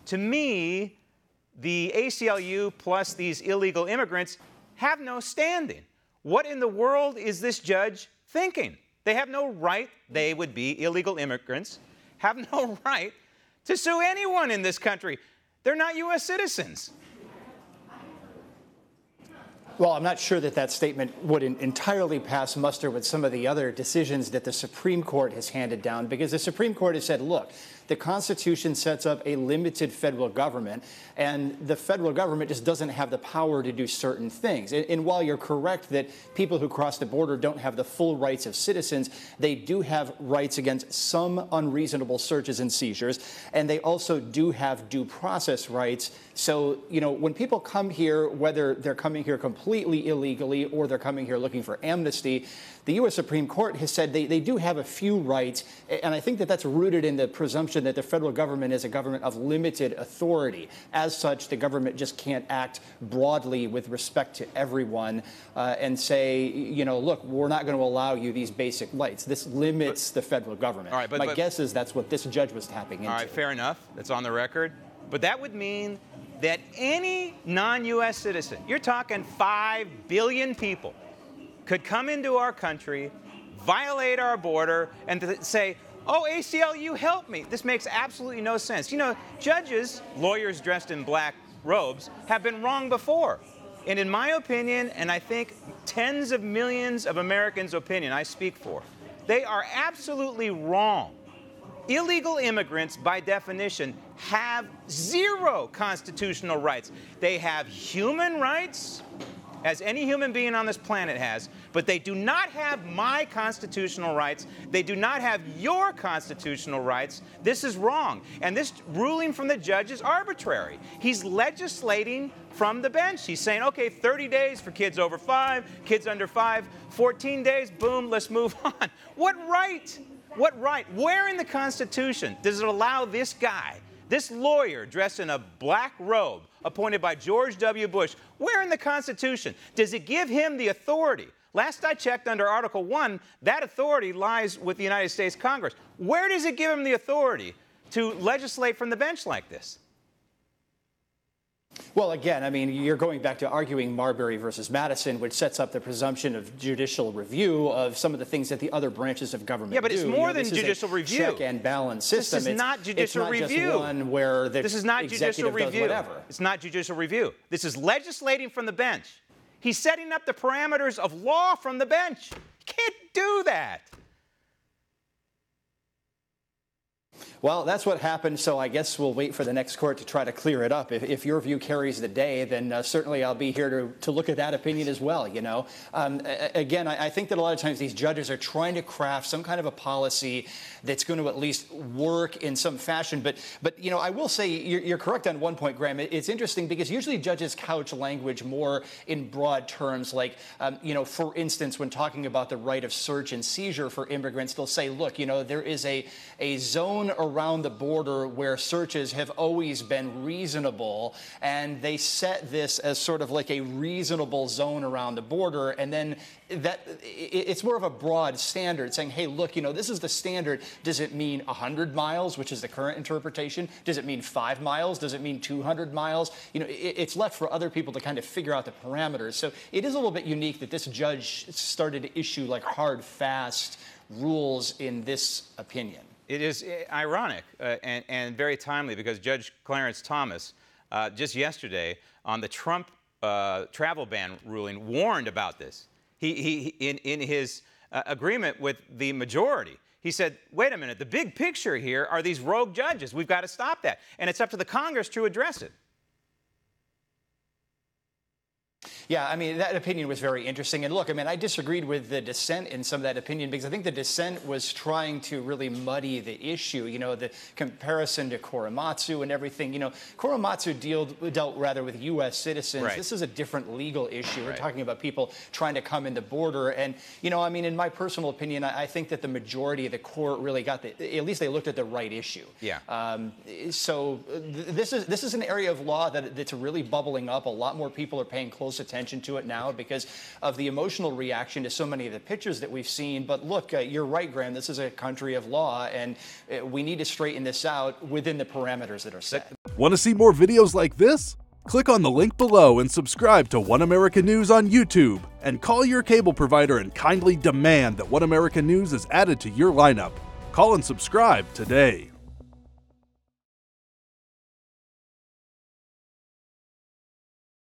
To me, the ACLU plus these illegal immigrants have no standing. What in the world is this judge thinking? They have no right, they would be illegal immigrants, have no right to sue anyone in this country. They're not U.S. citizens. Well, I'm not sure that statement would entirely pass muster with some of the other decisions that the Supreme Court has handed down, because the Supreme Court has said, look, the Constitution sets up a limited federal government, and the federal government just doesn't have the power to do certain things. And while you're correct that people who cross the border don't have the full rights of citizens, they do have rights against some unreasonable searches and seizures, and they also do have due process rights. So, when people come here, whether they're coming here completely illegally or they're coming here looking for amnesty, the U.S. Supreme Court has said they do have a few rights, and I think that that's rooted in the presumption that the federal government is a government of limited authority. As such, the government just can't act broadly with respect to everyone and say, look, we're not going to allow you these basic rights. This limits the federal government. All right, My guess is that's what this judge was tapping into. All right, fair enough. That's on the record. But that would mean that any non-U.S. citizen, you're talking 5 billion people, could come into our country, violate our border, and say, oh, ACLU, help me. This makes absolutely no sense. Judges, lawyers dressed in black robes, have been wrong before. And in my opinion, and I think tens of millions of Americans' opinion I speak for, they are absolutely wrong. Illegal immigrants, by definition, have zero constitutional rights. They have human rights, as any human being on this planet has, but they do not have my constitutional rights. They do not have your constitutional rights. This is wrong. And this ruling from the judge is arbitrary. He's legislating from the bench. He's saying, okay, 30 days for kids over 5, kids under 5, 14 days, boom, let's move on. What right? What right? Where in the Constitution does it allow this guy, this lawyer dressed in a black robe, appointed by George W. Bush, where in the Constitution does it give him the authority? Last I checked, under Article 1, that authority lies with the United States Congress. Where does it give him the authority to legislate from the bench like this? Well, again, you're going back to arguing Marbury versus Madison, which sets up the presumption of judicial review of some of the things that the other branches of government do. Yeah, but it's more than judicial review. Check and balance system. This is not judicial review. It's not just one where the executive does whatever. It's not judicial review. This is legislating from the bench. He's setting up the parameters of law from the bench. You can't do that. Well, that's what happened, so I guess we'll wait for the next court to try to clear it up. If your view carries the day, then certainly I'll be here to look at that opinion as well, Again, I think that a lot of times these judges are trying to craft some kind of a policy that's going to at least work in some fashion. But I will say you're correct on one point, Graham. It's interesting because usually judges couch language more in broad terms, like, for instance, when talking about the right of search and seizure for immigrants, they'll say, look, there is a zone around the border where searches have always been reasonable, and they set this as sort of like a reasonable zone around the border, and then it's more of a broad standard saying, hey, look, this is the standard. Does it mean 100 miles, which is the current interpretation? Does it mean 5 miles? Does it mean 200 miles? It's left for other people to kind of figure out the parameters. So it is a little bit unique that this judge started to issue like hard, fast rules in this opinion. It is ironic and very timely because Judge Clarence Thomas, just yesterday on the Trump travel ban ruling, warned about this. He in his agreement with the majority, he said, wait a minute, the big picture here are these rogue judges. We've got to stop that. And it's up to the Congress to address it. Yeah, that opinion was very interesting. And look, I disagreed with the dissent in some of that opinion because I think the dissent was trying to really muddy the issue, the comparison to Korematsu and everything. Korematsu dealt rather with U.S. citizens. Right. This is a different legal issue. Right. We're talking about people trying to come in the border. And, in my personal opinion, I think that the majority of the court really got at least they looked at the right issue. Yeah. So this is an area of law that's really bubbling up. A lot more people are paying close attention to it now because of the emotional reaction to so many of the pictures that we've seen. But look, you're right, Graham. This is a country of law, and we need to straighten this out within the parameters that are set. Want to see more videos like this? Click on the link below and subscribe to One America News on YouTube, and call your cable provider and kindly demand that One America News is added to your lineup. Call and subscribe today.